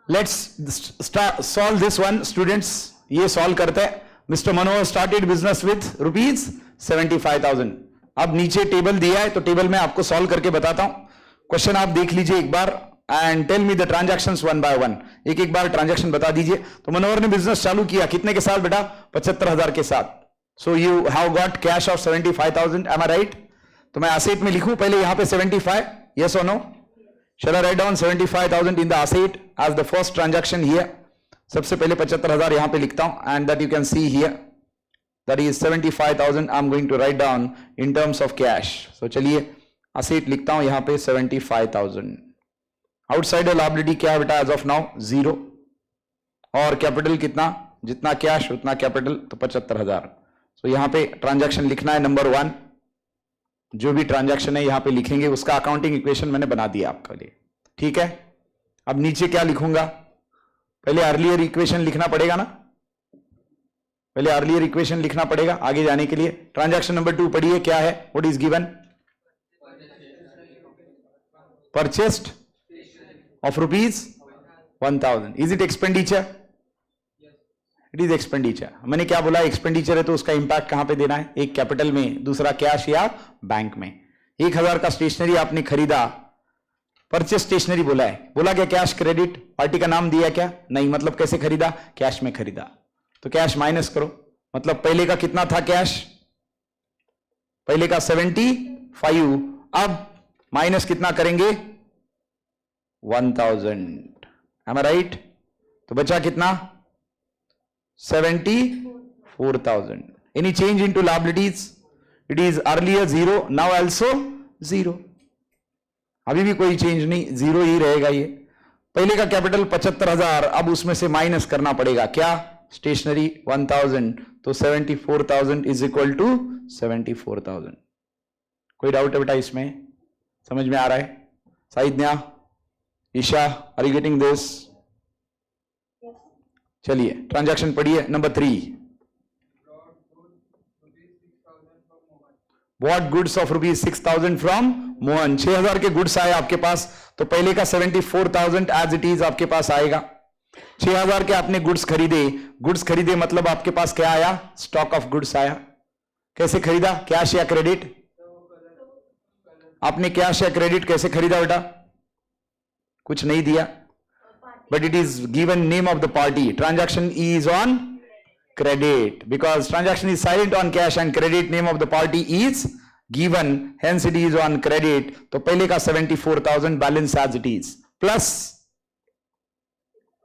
Let's solve this one students. ये solve करते हैं. Mister Manohar started business with ₹75,000. अब नीचे टेबल दिया है तो टेबल में आपको सॉल्व करके बताता हूं. क्वेश्चन आप देख लीजिए एक बार and tell me the transactions one by one. एक एक बार ट्रांजैक्शन बता दीजिए. तो मनोहर ने बिजनेस चालू किया कितने के साथ बेटा? 75,000 के साथ. So you have got cash of 75,000. Am I right? तो मैं एसेट में लिखूं पहले यहां पे 75. यस और no? Shall I write down 75,000 in the asset as the first transaction here? सबसे पहले 75,000 यहां पे लिखता हूं and that you can see here that is 75,000 I'm going to write down in terms of cash. So चलिए asset लिखता हूं यहां पे 75,000. Outside liability क्या है बेटा as of now? 0. और कैपिटल कितना? जितना कैश उतना कैपिटल, तो 75,000. So यहां पे ट्रांजैक्शन लिखना है नंबर 1. जो भी ट्रांजैक्शन है यहां पे लिखेंगे, उसका अकाउंटिंग इक्वेशन मैंने बना दिया आपके लिए. ठीक है. अब नीचे क्या लिखूंगा? पहले अर्लियर इक्वेशन लिखना पड़ेगा ना. पहले अर्लियर इक्वेशन लिखना पड़ेगा आगे जाने के लिए. ट्रांजैक्शन नंबर 2 पढ़िए क्या है? What is given? Purchased of ₹1,000. Is it expenditure? It is expenditure. मैंने क्या बोला? एक्सपेंडिचर है तो उसका इंपैक्ट कहां पे देना है? एक कैपिटल में, दूसरा कैश या बैंक में. 1,000 का स्टेशनरी आपने खरीदा, परचेस स्टेशनरी बोला है. बोला क्या कैश क्रेडिट? पार्टी का नाम दिया क्या? नहीं. मतलब कैसे खरीदा? कैश में खरीदा. तो कैश माइनस करो. मतलब पहले का कितना था कैश? पहले का 75. अब माइनस कितना करेंगे? 1,000. M I right? तो बचा कितना? 74,000. Any change into liabilities? It is earlier 0, now also 0. अभी भी कोई चेंज नहीं, 0 ही रहेगा ये. पहले का कैपिटल 75,000, अब उसमें से माइनस करना पड़ेगा क्या? स्टेशनरी 1,000. तो 74,000 इज इक्वल टू 74,000. कोई डाउट है बेटा इसमें? समझ में आ रहा है? Saidanya, Isha, are you getting this? चलिए ट्रांजैक्शन पढ़िए. Number 3. Bought goods of ₹6,000 from Mohan. 6,000 के गुड्स आए आपके पास, तो पहले का 74,000 एज इट इज आपके पास आएगा. 6,000 के आपने गुड्स खरीदे. गुड्स खरीदे मतलब आपके पास क्या आया? स्टॉक ऑफ गुड्स आया. कैसे खरीदा? कैश या क्रेडिट? आपने कैश या क्रेडिट कैसे खरीदा बेटा? कुछ नहीं दिया. But it is given name of the party. Transaction is on credit because transaction is silent on cash and credit name of the party is given. Hence it is on credit. तो पहले का 74,000 balance as it is plus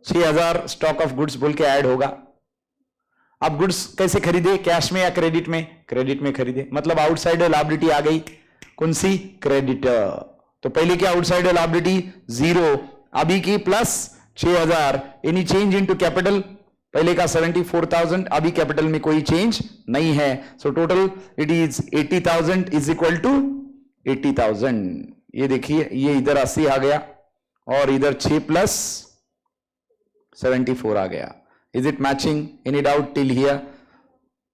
6,000 stock of goods बोल के add होगा. अब goods कैसे खरीदे? Cash में या क्रेडिट में? क्रेडिट में खरीदे. मतलब आउटसाइडर लायबिलिटी आ गई. कौन सी? क्रेडिटर. तो पहले क्या आउटसाइडर लायबिलिटी? 0. अभी की plus 6,000. Any change into capital? पहले का 74,000, अभी कैपिटल में कोई चेंज नहीं है. So total it is 80,000 is equal to 80,000. ये देखिए, ये इधर 80 आ गया और इधर 6 प्लस 74 आ गया. Is it matching? Any doubt till here?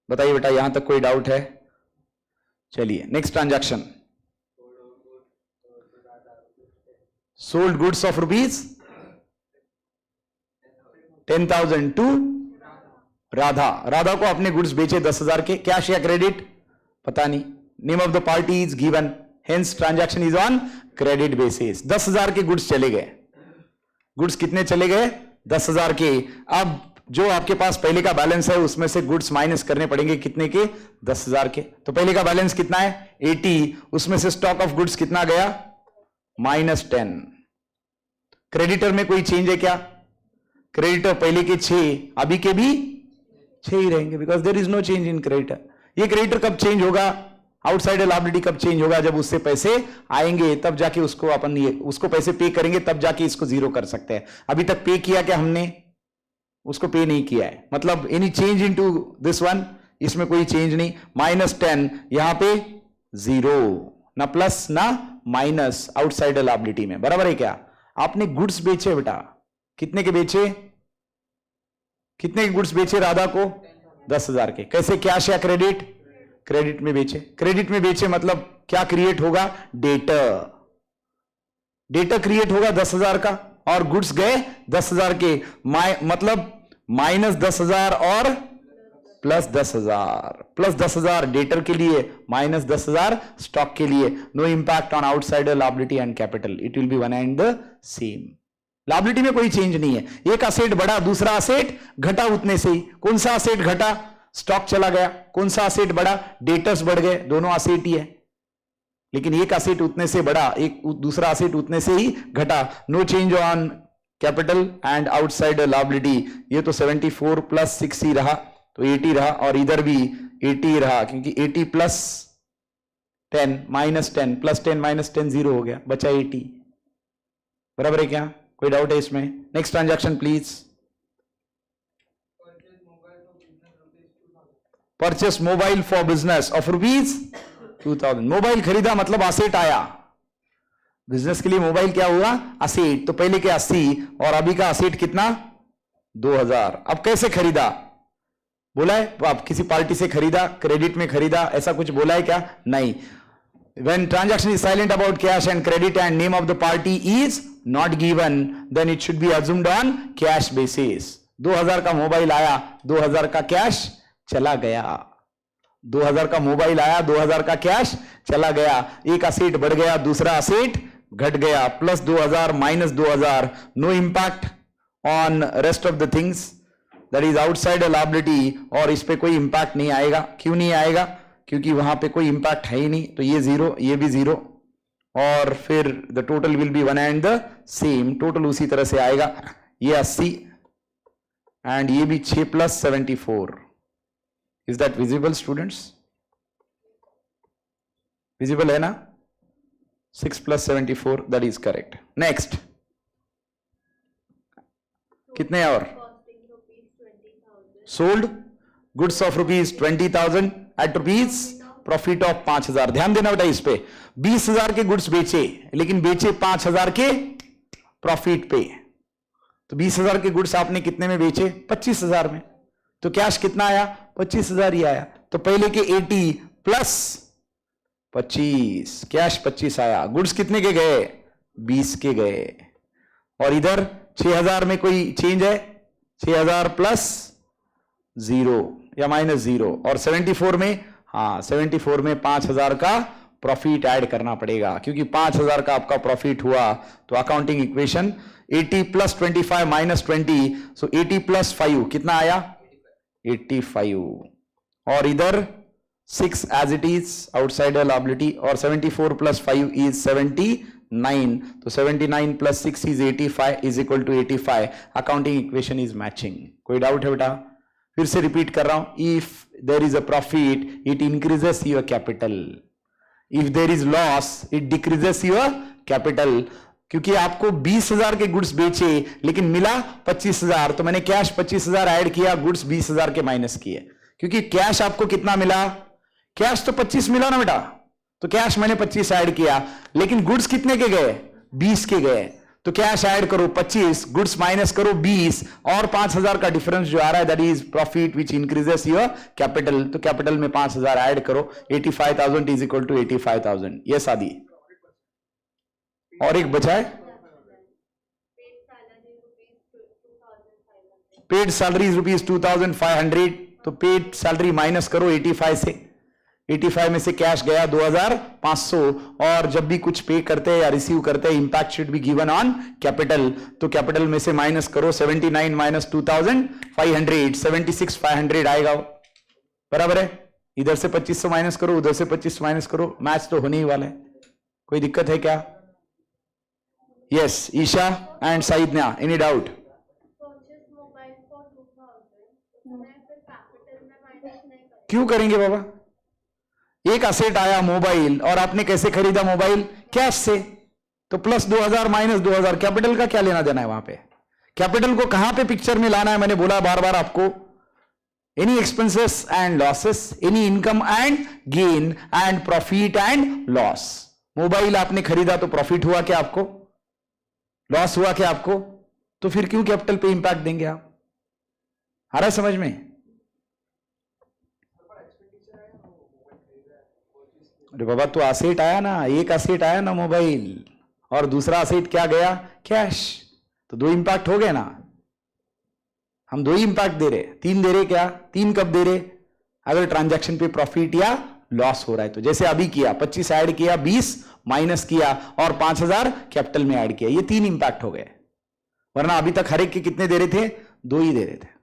बताइए बेटा, यहां तक कोई डाउट है? चलिए next transaction. Sold goods of ₹10,000 to Radha. Radha को अपने गुड्स बेचे 10,000 के. कैश या क्रेडिट? पता नहीं. Name of the party is given. Hence transaction is on credit basis. 10,000 के गुड्स चले गए. गुड्स कितने चले गए? 10,000 के. अब जो आपके पास पहले का बैलेंस है उसमें से गुड्स माइनस करने पड़ेंगे. कितने के? 10,000 के. तो पहले का बैलेंस कितना है? 80. उसमें से स्टॉक ऑफ गुड्स कितना गया? -10. क्रेडिटर में कोई चेंज है क्या? क्रेडिटर पहले के 6, अभी के भी 6 ही रहेंगे because there is no change in creditor. ये क्रेडिटर कब चेंज होगा? आउटसाइडर लायबिलिटी कब चेंज होगा? जब उससे पैसे आएंगे तब जाके उसको अपन ये उसको पैसे पे करेंगे, तब जाके इसको 0 कर सकते हैं. अभी तक पे किया क्या हमने? उसको पे नहीं किया है. मतलब any change into this one? इसमें कोई चेंज नहीं. -10 यहां पे 0. ना प्लस ना माइनस आउटसाइडर लायबिलिटी में. बराबर है क्या? आपने गुड्स बेचे बेटा. कितने के बेचे? कितने के गुड्स बेचे राधा को? 10,000 के. कैसे? कैश या क्रेडिट? क्रेडिट में बेचे. क्रेडिट में बेचे मतलब क्या क्रिएट होगा? डेटर. डेटा क्रिएट होगा 10,000 का और गुड्स गए 10,000 के, मतलब माइनस 10,000 और प्लस 10,000, प्लस 10,000 डेटर के लिए, माइनस 10,000 स्टॉक के लिए. No impact on outsider liability and capital, it will be one and the same. Liability में कोई चेंज नहीं है. एक असेट बढ़ा, दूसरा असेट घटा उतने से ही. कौन सा असेट घटा? स्टॉक चला गया. कौन सा असेट बढ़ा? डेटर्स बढ़ गए. दोनों असेट ही है, लेकिन एक असेट उतने से बढ़ा, एक दूसरा असेट उतने से ही घटा. No change on capital and outsider liability. ये तो 74 प्लस 6 ही रहा, तो 80 रहा, और इधर भी 80 रहा, क्योंकि 80 प्लस 10 माइनस 10 प्लस 10 माइनस 10 0 हो गया, बचा 80. बराबर है क्या? कोई डाउट है इसमें? Next transaction please. Purchase mobile for business of rupees 2000. Mobile खरीदा मतलब असेट आया. बिजनेस के लिए मोबाइल क्या हुआ? असेट. तो पहले के 80 और अभी का असेट कितना? 2000. अब कैसे खरीदा? बोला है आप किसी पार्टी से खरीदा, क्रेडिट में खरीदा, ऐसा कुछ बोला है क्या? नहीं. When transaction is silent about cash and credit and name of the party is not given, then it should be assumed on cash basis. 2000 का मोबाइल आया, 2000 का कैश चला गया. 2000 का मोबाइल आया, 2000 का कैश चला गया. एक असेट बढ़ गया, दूसरा असेट घट गया. Plus 2000 minus 2000. No impact on rest of the things, that is outside liability. और इस पे कोई इंपैक्ट नहीं आएगा. क्यों नहीं आएगा? क्योंकि वहां पे कोई इंपैक्ट है ही नहीं. तो ये 0, ये भी 0, और फिर the total will be one and the same. Total उसी तरह से आएगा. ये 80 एंड ये भी 6 plus 74. Is that visible students? Visible है ना? 6 plus 74, that is correct. Next कितने और? Sold goods of rupees 20,000 at rupees profit of 5,000. ध्यान देना बेटा इस पे. 20,000 के गुड्स बेचे, लेकिन बेचे 5,000 के प्रॉफिट पे. तो 20,000 के गुड्स आपने कितने में बेचे? 25,000 में. तो कैश कितना आया? 25,000 ही आया. तो पहले के 80 प्लस 25, कैश 25 आया. गुड्स कितने के गए? 20 के गए. और इधर 6,000 में कोई चेंज है? 6,000 प्लस 0 या माइनस 0. और 74 में, हाँ 74 में 5,000 का प्रॉफिट ऐड करना पड़ेगा, क्योंकि 5,000 का आपका प्रॉफिट हुआ. तो accounting equation 80 plus 25 minus 20, so 80 plus 5 कितना आया? 85. और इधर 6 as it is outsider liability, और 74 प्लस 5 इज 79. तो 79 plus 6 is 85 is equal to 85. Accounting equation is matching. कोई डाउट है बेटा? फिर से रिपीट कर रहा हूं. If there is a profit it increases your capital, if there is loss it decreases your capital. क्योंकि आपको 20,000 के गुड्स बेचे लेकिन मिला 25,000, तो मैंने कैश 25,000 ऐड किया, गुड्स 20,000 के माइनस किए. क्योंकि कैश आपको कितना मिला? कैश तो 25 मिला ना बेटा, तो कैश मैंने 25 ऐड किया, लेकिन गुड्स कितने के गए? 20 के गए. तो कैश ऐड करो 25, गुड्स माइनस करो 20, और 5,000 का डिफरेंस जो आ रहा है that is profit which increases your capital. तो कैपिटल में 5,000 ऐड करो. 85,000 इज इक्वल टू 85,000. ये शादी. और एक बचा है पेड सैलरी रुपीज 2,500. तो पेड सैलरी माइनस करो 85 से. 85 में से कैश गया 2,500, और जब भी कुछ पे करते हैं या रिसीव करते हैं impact should be given on capital. तो कैपिटल में से माइनस करो 79 माइनस 2,500, 76,500 आएगा. बराबर है? इधर से 2500 माइनस करो, उधर से 2500 माइनस करो. मैच तो होने ही वाला है. कोई दिक्कत है क्या? Yes Isha and Saidanya, any doubt? क्यों करेंगे बाबा? एक असेट आया मोबाइल, और आपने कैसे खरीदा मोबाइल? कैश से. तो प्लस 2000 माइनस 2000, कैपिटल का क्या लेना देना है वहां पे? कैपिटल को कहां पे पिक्चर में लाना है? मैंने बोला बार बार आपको, any expenses and losses, any income and gain, and profit and loss. Mobile आपने खरीदा तो प्रॉफिट हुआ क्या आपको? लॉस हुआ क्या आपको? तो फिर क्यों कैपिटल पे इंपैक्ट देंगे आप? आ रहा है समझ में? अरे बाबा, तो असेट आया ना, एक असेट आया ना मोबाइल, और दूसरा असेट क्या गया? कैश. तो 2 इंपैक्ट हो गए ना, हम 2 ही इंपैक्ट दे रहे, 3 दे रहे क्या? 3 कब दे रहे? अगर ट्रांजैक्शन पे प्रॉफिट या लॉस हो रहा है तो, जैसे अभी किया 25 ऐड किया, 20 माइनस किया और 5000 कैपिटल में ऐड किया, ये 3 इंपैक्ट हो गए। वरना अभी तक हर एक के कितने दे रहे थे? 2 ही दे रहे थे।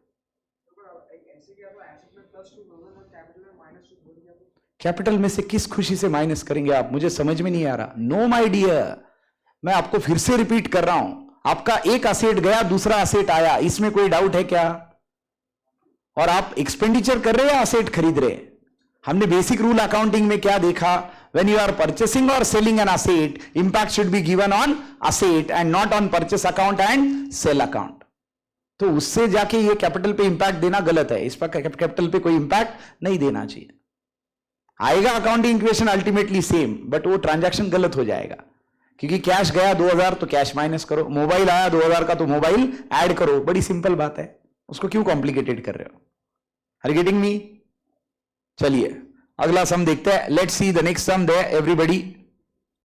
कैपिटल में से किस खुशी से माइनस करेंगे आप? मुझे समझ में नहीं आ रहा। नो माय डियर, मैं आपको फिर से रिपीट कर रहा हूं, आपका एक असेट गया, दूसरा असेट आया, इसमें कोई डाउट है क्या? और आप एक्सपेंडिचर कर रहे हैं या असेट खरीद रहे? हमने बेसिक रूल अकाउंटिंग में क्या देखा? व्हेन यू आर परचेसिंग और selling an asset, impact should be given on asset and not on purchase account and sale account. तो उससे जाके ये कैपिटल पे इंपैक्ट देना गलत है, इस पर कैपिटल पे कोई इंपैक्ट नहीं देना चाहिए। आएगा accounting equation ultimately same, but वो ट्रांजैक्शन गलत हो जाएगा, क्योंकि कैश गया 2000 तो कैश माइनस करो, मोबाइल आया 2000 का तो मोबाइल ऐड करो, बड़ी सिंपल बात है, उसको क्यों कॉम्प्लिकेटेड कर रहे हो? Are you getting me? चलिए अगला सम देखते हैं। Let's see the next sum there everybody.